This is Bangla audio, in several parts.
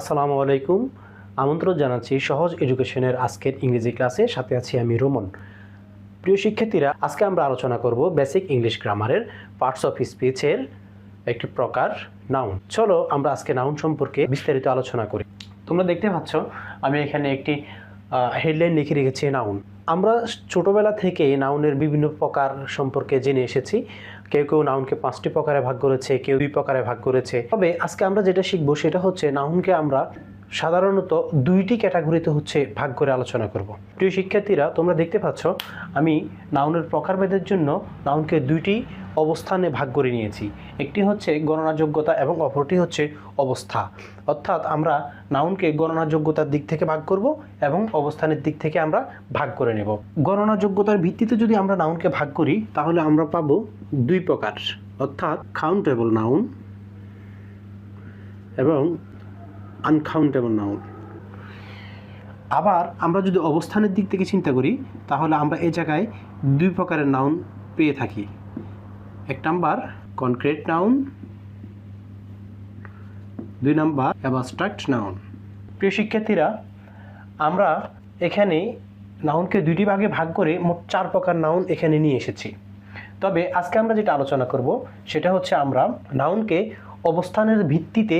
আসসালামু আলাইকুম। আমন্ত্রণ জানাচ্ছি সহজ এডুকেশনের আজকের ইংরেজি ক্লাসে। সাথে আছি আমি রুমন। প্রিয় শিক্ষার্থীরা, আজকে আমরা আলোচনা করব বেসিক ইংলিশ গ্রামারের পার্টস অফ স্পিচের একটি প্রকার নাউন। চলো আমরা আজকে নাউন সম্পর্কে বিস্তারিত আলোচনা করি। তোমরা দেখতে পাচ্ছ আমি এখানে একটি হেডলাইন লিখে রেখেছি নাউন। আমরা ছোটোবেলা থেকে নাউনের বিভিন্ন প্রকার সম্পর্কে জেনে এসেছি। কেউ কেউ নাউনকে 5টি প্রকারে ভাগ করেছে, কেউ 2 প্রকারে ভাগ করেছে। তবে আজকে আমরা যেটা শিখবো সেটা হচ্ছে নাউনকে আমরা সাধারণত 2টি ক্যাটাগরিতে ভাগ করে আলোচনা করব। প্রিয় শিক্ষার্থীরা, তোমরা দেখতে পাচ্ছ আমি নাউনের প্রকারভেদের জন্য নাউনকে 2টি অবস্থানে ভাগ করে নিয়েছি। একটি হচ্ছে গণনাযোগ্যতা এবং অপরটি হচ্ছে অবস্থা। অর্থাৎ আমরা নাউনকে গণনাযোগ্যতার দিক থেকে ভাগ করব এবং অবস্থানের দিক থেকে আমরা ভাগ করে নেব। গণনাযোগ্যতার ভিত্তিতে যদি আমরা নাউনকে ভাগ করি তাহলে আমরা পাবো 2 প্রকার, অর্থাৎ কাউন্টেবল নাউন এবং আনকাউন্টেবল নাউন। আবার আমরা যদি অবস্থানের দিক থেকে চিন্তা করি তাহলে আমরা এই জায়গায় 2 প্রকারের নাউন পেয়ে থাকি। 1 number concrete noun, 2 number abstract noun. প্রিয় শিক্ষার্থীরা, আমরা এখানে নাউনকে 2টি ভাগে ভাগ করে মোট 4 প্রকার নাউন এখানে নিয়ে এসেছি। তবে আজকে আমরা যেটা আলোচনা করব সেটা হচ্ছে আমরা নাউনকে অবস্থানের ভিত্তিতে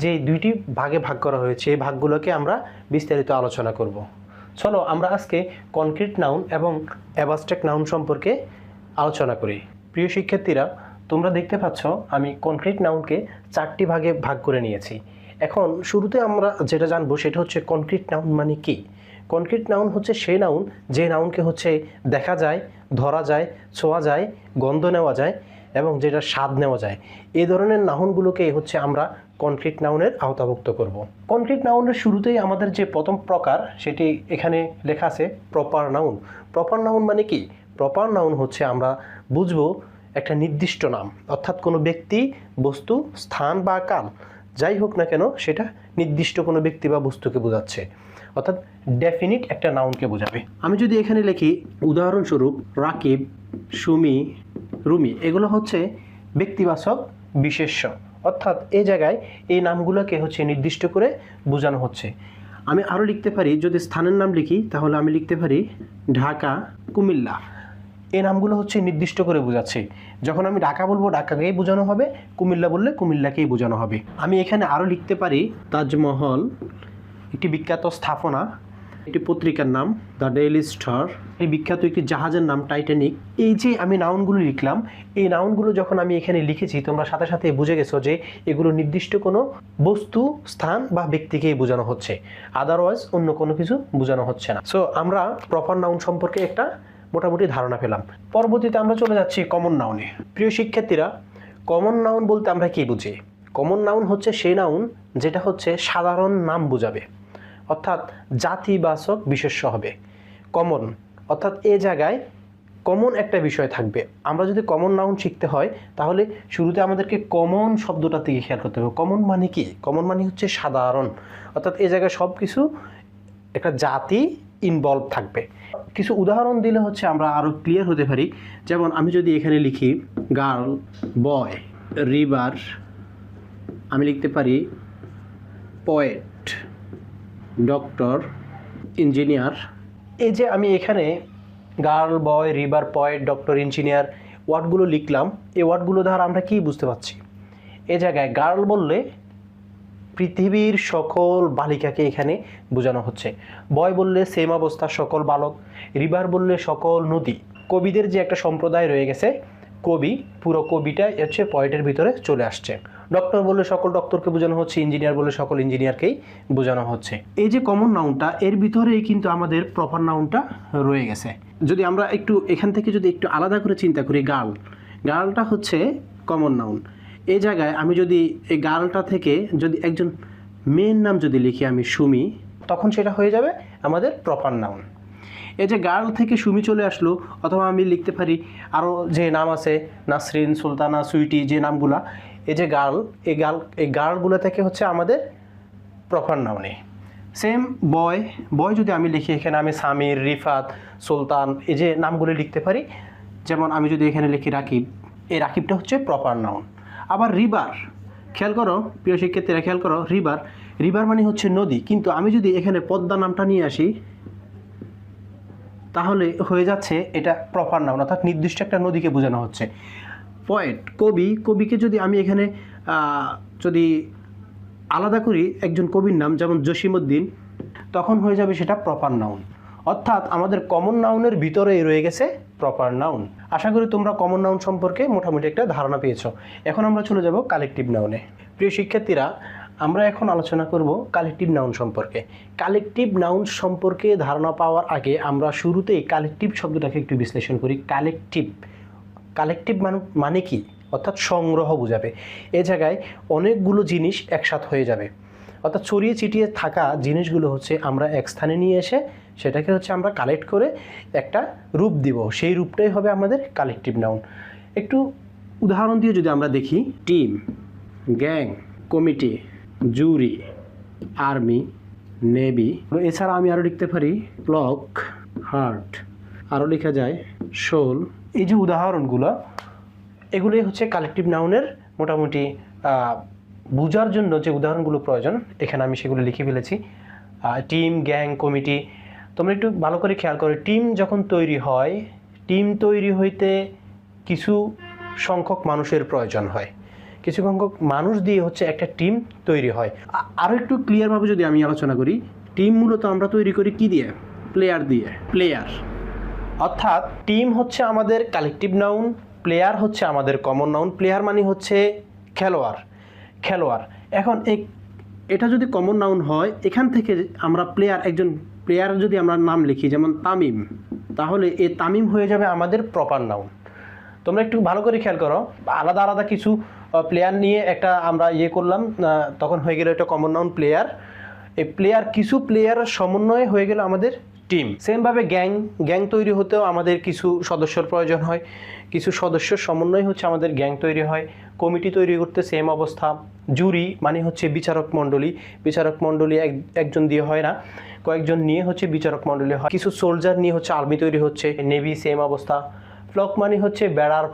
যে 2টি ভাগে ভাগ করা হয়েছে এই ভাগগুলোকে আমরা বিস্তারিত আলোচনা করব। চলো আমরা আজকে কনক্রিট নাউন এবং অ্যাবস্ট্রাক্ট নাউন সম্পর্কে আলোচনা করি। প্রিয় শিক্ষার্থীরা, তোমরা দেখতে পাচ্ছ আমি কনক্রিট নাউনকে 4টি ভাগে ভাগ করে নিয়েছি। এখন শুরুতে আমরা যেটা জানবো সেটা হচ্ছে কনক্রিট নাউন মানে কি। কনক্রিট নাউন হচ্ছে সেই নাউন যে নাউনকে দেখা যায়, ধরা যায়, ছোঁয়া যায়, গন্ধ নেওয়া যায় এবং যেটা স্বাদ নেওয়া যায়। এই ধরনের নাউনগুলোকে আমরা কনক্রিট নাউনের আওতাভুক্ত করব। কনক্রিট নাউনের শুরুতেই আমাদের যে প্রথম প্রকার সেটি এখানে লেখা আছে প্রপার নাউন। প্রপার নাউন মানে কি? প্রপার নাউন হচ্ছে আমরা বুঝবো একটা নির্দিষ্ট নাম, অর্থাৎ কোনো ব্যক্তি, বস্তু, স্থান বা কাল যাই হোক না কেন সেটা নির্দিষ্ট কোনো ব্যক্তি বা বস্তুকে বোঝাচ্ছে, অর্থাৎ ডেফিনিট একটা নাউনকে বোঝাবে। আমি যদি এখানে লিখি উদাহরণস্বরূপ রাকিব, সুমি, রুমি, এগুলো হচ্ছে ব্যক্তিবাচক বিশেষ্য, অর্থাৎ এই জায়গায় এই নামগুলোকে নির্দিষ্ট করে বোঝানো হচ্ছে। আমি আরও লিখতে পারি, যদি স্থানের নাম লিখি তাহলে আমি লিখতে পারি ঢাকা, কুমিল্লা। এই নামগুলো নির্দিষ্ট করে বোঝাচ্ছে। যখন আমি ঢাকা বলবো ঢাকাকেই বোঝানো হবে, কুমিল্লা বললে কুমিল্লাকেই বোঝানো হবে। আমি এখানে আরও লিখতে পারি তাজমহল, একটি বিখ্যাত স্থাপনা, একটি পত্রিকার নাম দ্য ডেইলি স্টার, এই বিখ্যাত একটি জাহাজের নাম টাইটানিক। এই যে আমি নাউনগুলো লিখলাম, এই নাউনগুলো যখন আমি এখানে লিখেছি তোমরা সাথে সাথে বুঝে গেছো যে এগুলো নির্দিষ্ট কোনো বস্তু, স্থান বা ব্যক্তিকেই বোঝানো হচ্ছে, আদারওয়াইজ অন্য কোনো কিছু বোঝানো হচ্ছে না। সো আমরা প্রপার নাউন সম্পর্কে একটা মোটামুটি ধারণা পেলাম। পরবর্তীতে আমরা চলে যাচ্ছি কমন নাউনে। প্রিয় শিক্ষার্থীরা, কমন নাউন বলতে আমরা কি বুঝি? কমন নাউন হচ্ছে সেই নাউন যেটা সাধারণ নাম বোঝাবে, অর্থাৎ জাতিবাচক বিশেষ্য হবে। কমন অর্থাৎ এ জায়গায় কমন একটা বিষয় থাকবে। আমরা যদি কমন নাউন শিখতে হয় তাহলে শুরুতে আমাদেরকে কমন শব্দটা থেকে খেয়াল করতে হবে। কমন মানে কি? কমন মানে সাধারণ, অর্থাৎ এই জায়গায় সব কিছু একটা জাতি ইনভলভ থাকবে। কিছু উদাহরণ দিলে আমরা আরও ক্লিয়ার হতে পারি। যেমন আমি যদি এখানে লিখি গার্ল, বয়, রিভার, আমি লিখতে পারি পোয়েট, ডক্টর, ইঞ্জিনিয়ার। এই যে আমি এখানে গার্ল, বয়, রিভার, পোয়েট, ডক্টর, ইঞ্জিনিয়ার ওয়ার্ডগুলো লিখলাম, এই ওয়ার্ডগুলো দ্বারা আমরা কি বুঝতে পারছি? এই জায়গায় গার্ল বললে পৃথিবীর সকল বালিকাকে এখানে বোঝানো হচ্ছে। বয় বললে সেম অবস্থা, সকল বালক। রিভার বললে সকল নদী। কবিদের যে একটা সম্প্রদায় রয়ে গেছে, কবি, পুরো কবিটা পয়েটের ভিতরে চলে আসছে। ডক্টর বললে সকল ডক্টরকে বোঝানো হচ্ছে, ইঞ্জিনিয়ার বললে সকল ইঞ্জিনিয়ারকেই বোঝানো হচ্ছে। এই যে কমন নাউনটা, এর ভিতরেই কিন্তু আমাদের প্রপার নাউনটা রয়ে গেছে। যদি আমরা একটু এখান থেকে একটু আলাদা করে চিন্তা করি, গার্লটা কমন নাউন। এই জায়গায় আমি যদি এই গার্লটা থেকে একজন মেয়ের নাম লিখি আমি সুমি, তখন সেটা হয়ে যাবে আমাদের প্রপার নাউন। এই যে গার্ল থেকে সুমি চলে আসলো, অথবা আমি লিখতে পারি আরও যে নাম আছে নাসরিন, সুলতানা, সুইটি, যে নামগুলা, এই যে গার্ল, এই গার্লগুলো থেকে আমাদের প্রপার নাউনে। সেম বয় যদি আমি লিখি, এখানে আমি সামির, রিফাত, সুলতান, এই যে নামগুলো লিখতে পারি। যেমন আমি যদি এখানে লিখি রাকিব, এই রাকিবটা প্রপার নাউন। আবার রিভার, খেয়াল করো প্রিয় শিক্ষার্থীরা, খেয়াল করো, রিভার মানে হচ্ছে নদী, কিন্তু আমি যদি এখানে পদ্মা নামটা নিয়ে আসি তাহলে হয়ে যাচ্ছে এটা প্রপার নাউন, অর্থাৎ নির্দিষ্ট একটা নদীকে বোঝানো হচ্ছে। পয়েট, কবিকে যদি আমি এখানে যদি আলাদা করি একজন কবির নাম যেমন জসিমউদ্দিন, তখন হয়ে যাবে সেটা প্রপার নাউন। অর্থাৎ আমাদের কমন নাউনের ভিতরেই রয়ে গেছে প্রপার নাউন। আশা করি তোমরা কমন নাউন সম্পর্কে মোটামুটি একটা ধারণা পেয়েছো। এখন আমরা চলে যাব কালেকটিভ নাউনে। প্রিয় শিক্ষার্থীরা, আমরা এখন আলোচনা করব কালেকটিভ নাউন সম্পর্কে। কালেকটিভ নাউন সম্পর্কে ধারণা পাওয়ার আগে আমরা শুরুতেই কালেকটিভ শব্দটাকে একটু বিশ্লেষণ করি। কালেকটিভ মানে কি? অর্থাৎ সংগ্রহ বোঝাবে। এ জায়গায় অনেকগুলো জিনিস একসাথ হয়ে যাবে, অর্থাৎ ছড়িয়ে ছিটিয়ে থাকা জিনিসগুলো হচ্ছে আমরা এক স্থানে নিয়ে এসে সেটাকে হচ্ছে আমরা কালেক্ট করে একটা রূপ দিব, সেই রূপটাই হবে আমাদের কালেকটিভ নাউন। একটু উদাহরণ দিয়ে যদি আমরা দেখি, টিম, গ্যাং, কমিটি, জুরি, আর্মি, নেভি, এছাড়া আমি আরও লিখতে পারি ব্লক, হার্ট, আরও লেখা যায় শোল। এই যে উদাহরণগুলো, এগুলোই হচ্ছে কালেকটিভ নাউনের মোটামুটি বোঝার জন্য যে উদাহরণগুলো প্রয়োজন, এখানে আমি সেগুলো লিখে ফেলেছি। টিম, গ্যাং, কমিটি, তোমরা একটু ভালো করে খেয়াল করো, টিম যখন তৈরি হয়, টিম তৈরি হইতে কিছু সংখ্যক মানুষের প্রয়োজন হয়, কিছু সংখ্যক মানুষ দিয়ে হচ্ছে একটা টিম তৈরি হয়। আরও একটু ক্লিয়ারভাবে যদি আমি আলোচনা করি, টিম মূলত আমরা তৈরি করি কি দিয়ে? প্লেয়ার দিয়ে। প্লেয়ার, অর্থাৎ টিম হচ্ছে আমাদের কালেকটিভ নাউন, প্লেয়ার হচ্ছে আমাদের কমন নাউন। প্লেয়ার মানে হচ্ছে খেলোয়াড়। এখন এটা যদি কমন নাউন হয়, এখান থেকে আমরা একজন প্লেয়ার যদি আমরা নাম লিখি যেমন তামিম, তাহলে এই তামিম হয়ে যাবে আমাদের প্রপার নাউন। তোমরা একটু ভালো করে খেয়াল করো, আলাদা আলাদা কিছু প্লেয়ার নিয়ে একটা আমরা করলাম, তখন হয়ে গেল এটা কমন নাউন প্লেয়ার। এই কিছু প্লেয়ারের সমন্বয়ে হয়ে গেল আমাদের টিম। সেমভাবে গ্যাং তৈরি হতেও আমাদের কিছু সদস্যর প্রয়োজন হয়, কিছু সদস্যর সমন্বয় হচ্ছে আমাদের গ্যাং তৈরি হয়। কমিটি তৈরি করতে সেম অবস্থা। জুরি মানে হচ্ছে বিচারক মণ্ডলী একজন দিয়ে হয় না, কয়েকজন নিয়ে হচ্ছে বিচারক মণ্ডলী হয়। কিছু সোলজার নিয়ে হচ্ছে আর্মি তৈরি হচ্ছে। নেভি সেম অবস্থা। ফ্লক মানে হচ্ছে বেড়ার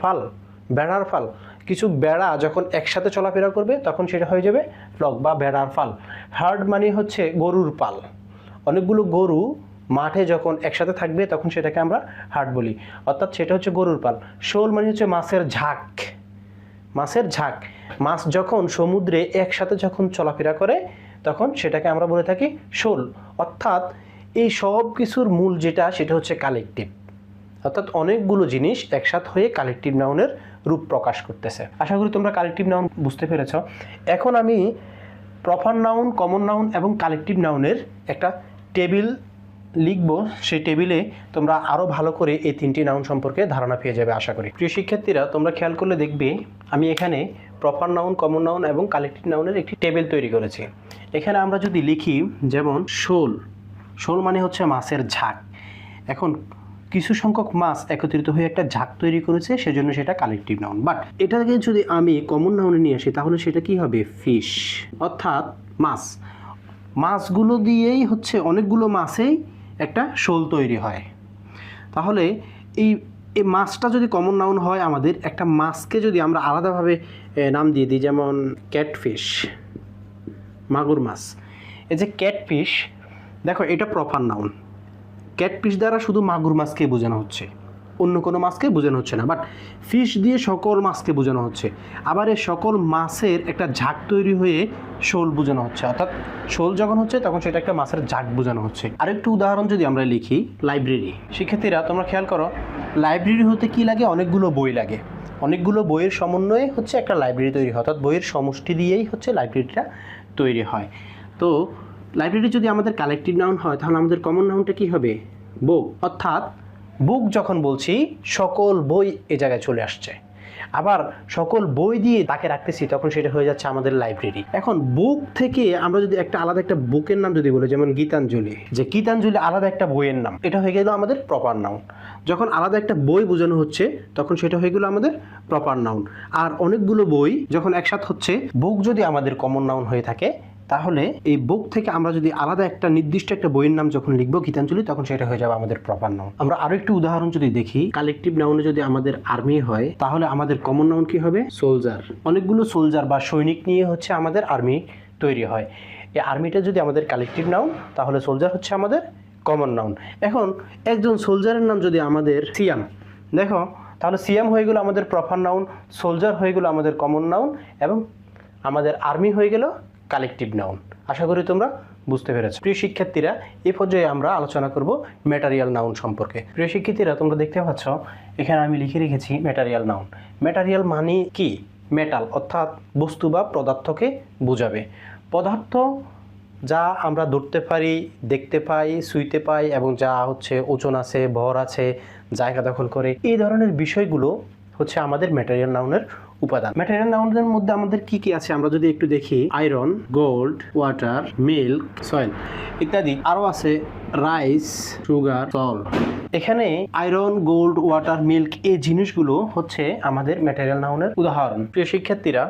ফাল, কিছু বেড়া যখন একসাথে চলাফেরা করবে তখন সেটা হয়ে যাবে ফ্লক বা বেড়ার ফাল। হার্ড মানে হচ্ছে গরুর পাল, অনেকগুলো গরু মাঠে যখন একসাথে থাকবে তখন সেটাকে আমরা হার্ড বলি, অর্থাৎ সেটা হচ্ছে গরুর পাল। শোল মানে হচ্ছে মাছের ঝাঁক, মাছ যখন সমুদ্রে একসাথে যখন চলাফেরা করে তখন সেটাকে আমরা বলে থাকি শোল। অর্থাৎ এই সব কিছুর মূল সেটা হচ্ছে কালেকটিভ, অর্থাৎ অনেকগুলো জিনিস একসাথে হয়ে কালেকটিভ নাউনের রূপ প্রকাশ করতেছে। আশা করি তোমরা কালেকটিভ নাউন বুঝতে পেরেছ। এখন আমি প্রপার নাউন, কমন নাউন এবং কালেকটিভ নাউনের একটা টেবিল লিখব, সেই টেবিলে তোমরা আরও ভালো করে এই তিনটি নাউন সম্পর্কে ধারণা পেয়ে যাবে আশা করি। প্রিয় শিক্ষার্থীরা, তোমরা খেয়াল করলে দেখবে আমি এখানে প্রপার নাউন, কমন নাউন এবং কালেকটিভ নাউনের একটি টেবিল তৈরি করেছি। এখানে আমরা যদি লিখি যেমন শোল মানে হচ্ছে মাছের ঝাঁক। এখন কিছু সংখ্যক মাছ একত্রিত হয়ে একটা ঝাঁক তৈরি করেছে, সেজন্য সেটা কালেকটিভ নাউন। বাট এটাকে যদি আমি কমন নাউনে নিয়ে আসি তাহলে সেটা কি হবে? ফিশ, অর্থাৎ মাছগুলো দিয়েই হচ্ছে অনেকগুলো মাছেই একটা শোল তৈরি হয়। তাহলে এই মাছটা যদি কমন নাউন হয়, আমাদের একটা মাছকে যদি আমরা আলাদাভাবে নাম দিয়ে দিই যেমন ক্যাটফিশ, মাগুর মাছ। এই যে ক্যাটফিশ, দেখো এটা প্রপার নাউন। ক্যাটফিশ দ্বারা শুধু মাগুর মাছকে বোঝানো হচ্ছে, অন্য কোনো মাছকে বোঝানো হচ্ছে না। বাট ফিশ দিয়ে সকল মাছকে বোঝানো হচ্ছে। আবার এই সকল মাছের একটা ঝাঁক তৈরি হয়ে শোল বোঝানো হচ্ছে, অর্থাৎ শোল যখন হচ্ছে তখন সেটা একটা মাছের ঝাঁক বোঝানো হচ্ছে। আরেকটু উদাহরণ যদি আমরা লিখি, লাইব্রেরি। শিক্ষার্থীরা, তোমরা খেয়াল করো, লাইব্রেরি হতে কি লাগে? অনেকগুলো বই লাগে। অনেকগুলো বইয়ের সমন্বয়ে হচ্ছে একটা লাইব্রেরি তৈরি হয়, অর্থাৎ বইয়ের সমষ্টি দিয়েই হচ্ছে লাইব্রেরিটা তৈরি হয়। তো লাইব্রেরি যদি আমাদের কালেকটিভ নাউন হয় তাহলে আমাদের কমন নাউনটা কি হবে? বুক। অর্থাৎ বুক যখন বলছি সকল বই এ জায়গায় চলে আসছে। আবার সকল বই দিয়ে তাকে রাখতেছি তখন সেটা হয়ে যাচ্ছে আমাদের লাইব্রেরি। এখন বুক থেকে আমরা যদি আলাদা একটা বুকের নাম যদি বলি যেমন গীতাঞ্জলি, যে গীতাঞ্জলি আলাদা একটা বইয়ের নাম, এটা হয়ে গেল আমাদের প্রপার নাউন। যখন আলাদা একটা বই বোঝানো হচ্ছে তখন সেটা হয়ে গেল আমাদের প্রপার নাউন। আর অনেকগুলো বই যখন একসাথে হচ্ছে, বুক যদি আমাদের কমন নাউন হয়ে থাকে তাহলে এই বুক থেকে আমরা যদি আলাদা একটা নির্দিষ্ট একটা বইয়ের নাম যখন লিখবো গীতাঞ্জলি, তখন সেটা হয়ে যাবে আমাদের প্রপার নাউন। আমরা আরো একটু উদাহরণ যদি দেখি, কালেকটিভ নাউনে যদি আমাদের আর্মি হয় তাহলে আমাদের কমন নাউন কি হবে? সোলজার। অনেকগুলো সোলজার বা সৈনিক নিয়ে হচ্ছে আমাদের আর্মি তৈরি হয়। এই আর্মিটা যদি আমাদের কালেকটিভ নাউন, তাহলে সোলজার হচ্ছে আমাদের কমন নাউন। এখন একজন সোলজারের নাম যদি আমাদের সিয়াম, দেখো তাহলে সিয়াম হয়ে গেল আমাদের প্রপার নাউন, সোলজার হয়ে গেল আমাদের কমন নাউন, এবং আমাদের আর্মি হয়ে গেল কালেকটিভ নাউন। আশা করি তোমরা বুঝতে পেরেছো। প্রিয় শিক্ষার্থীরা, এই পর্যায়ে আমরা আলোচনা করব ম্যাটেরিয়াল নাউন সম্পর্কে। প্রিয় শিক্ষার্থীরা, তোমরা দেখতে পাচ্ছ এখানে আমি লিখে রেখেছি ম্যাটেরিয়াল নাউন। ম্যাটেরিয়াল মানে কি? মেটাল, অর্থাৎ বস্তু বা পদার্থকে বোঝাবে। পদার্থ যা আমরা ধরতে পারি, দেখতে পাই, ছুঁইতে পাই, এবং যা হচ্ছে ওজন আছে, ভর আছে, জায়গা দখল করে, এই ধরনের বিষয়গুলো হচ্ছে আমাদের ম্যাটেরিয়াল নাউনের উপাদান। ম্যাটেরিয়াল নাউনের মধ্যে আমাদের কি কি আছে আমরা যদি একটু দেখি, iron, gold, water, milk, soil ইত্যাদি। আরও আছে রাইস, সুগার, সল্ট। এখানে আয়রন, গোল্ড, ওয়াটার, মিল্ক এই জিনিসগুলো হচ্ছে আমাদের ম্যাটেরিয়াল নাউনের উদাহরণ। প্রিয় শিক্ষার্থীরা,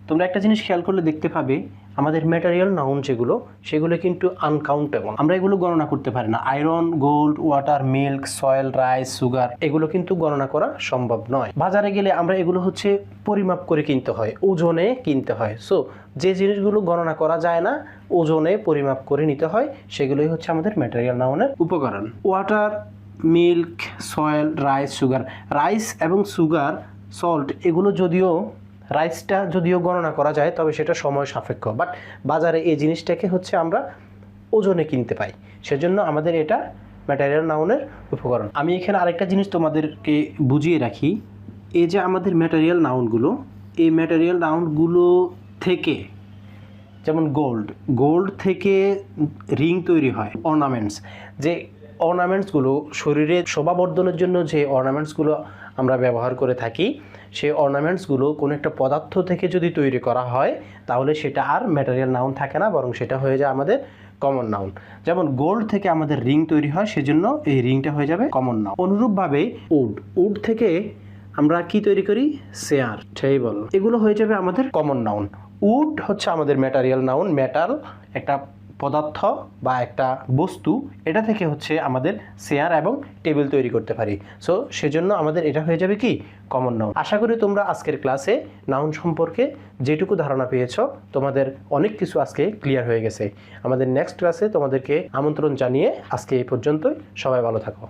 তোমরা একটা জিনিস খেয়াল করলে দেখতে পাবে আমাদের ম্যাটেরিয়াল নাউন যেগুলো, সেগুলো কিন্তু আনকাউন্টেবল, আমরা এগুলো গণনা করতে পারি না। Iron, gold, water, milk, soil, rice, sugar এগুলো কিন্তু গণনা করা সম্ভব নয়। বাজারে গেলে আমরা এগুলো হচ্ছে পরিমাপ করে কিনতে হয়, ওজনে কিনতে হয়। সো যে জিনিসগুলো গণনা করা যায় না, ওজনে পরিমাপ করে নিতে হয়, সেগুলোই হচ্ছে আমাদের ম্যাটেরিয়াল নাউনের উপকরণ। Water, milk, soil, rice, sugar. Rice এবং সুগার, সল্ট এগুলো যদিও, রাইসটা যদিও গণনা করা যায়, তবে সেটা সময় সাপেক্ষ, বাট বাজারে এই জিনিসটাকে হচ্ছে আমরা ওজনে কিনতে পাই, সেজন্য আমাদের এটা ম্যাটেরিয়াল নাউনের উপকরণ। আমি এখানে আরেকটা জিনিস তোমাদেরকে বুঝিয়ে রাখি, এই যে আমাদের ম্যাটেরিয়াল নাউনগুলো, এই ম্যাটেরিয়াল নাউনগুলো থেকে, যেমন গোল্ড থেকে রিং তৈরি হয়, অর্নামেন্টস, যে অর্নামেন্টসগুলো শরীরে শোভাবর্ধনের জন্য যে অর্নামেন্টসগুলো আমরা ব্যবহার করে থাকি, সেই অর্নামেন্টসগুলো কোনো একটা পদার্থ থেকে যদি তৈরি করা হয়, তাহলে সেটা আর ম্যাটেরিয়াল নাউন থাকে না, বরং সেটা হয়ে যায় আমাদের কমন নাউন। যেমন গোল্ড থেকে আমাদের রিং তৈরি হয়, সেজন্য এই রিংটা হয়ে যাবে কমন নাউন। অনুরূপভাবে উড থেকে আমরা কি তৈরি করি? চেয়ার, টেবিল, এগুলো হয়ে যাবে আমাদের কমন নাউন। উড হচ্ছে আমাদের ম্যাটেরিয়াল নাউন, মেটাল একটা পদার্থ বা একটা বস্তু, এটা থেকে হচ্ছে আমাদের চেয়ার এবং টেবিল তৈরি করতে পারি। সো সেজন্য আমাদের এটা হয়ে যাবে কি? Common noun. আশা করি তোমরা আজকের ক্লাসে নাউন সম্পর্কে যেটুকু ধারণা পেয়েছো, তোমাদের অনেক কিছু আজকে ক্লিয়ার হয়ে গেছে। আমাদের নেক্সট ক্লাসে তোমাদেরকে আমন্ত্রণ জানিয়ে আজকে এই পর্যন্তই। সবাই ভালো থাকো।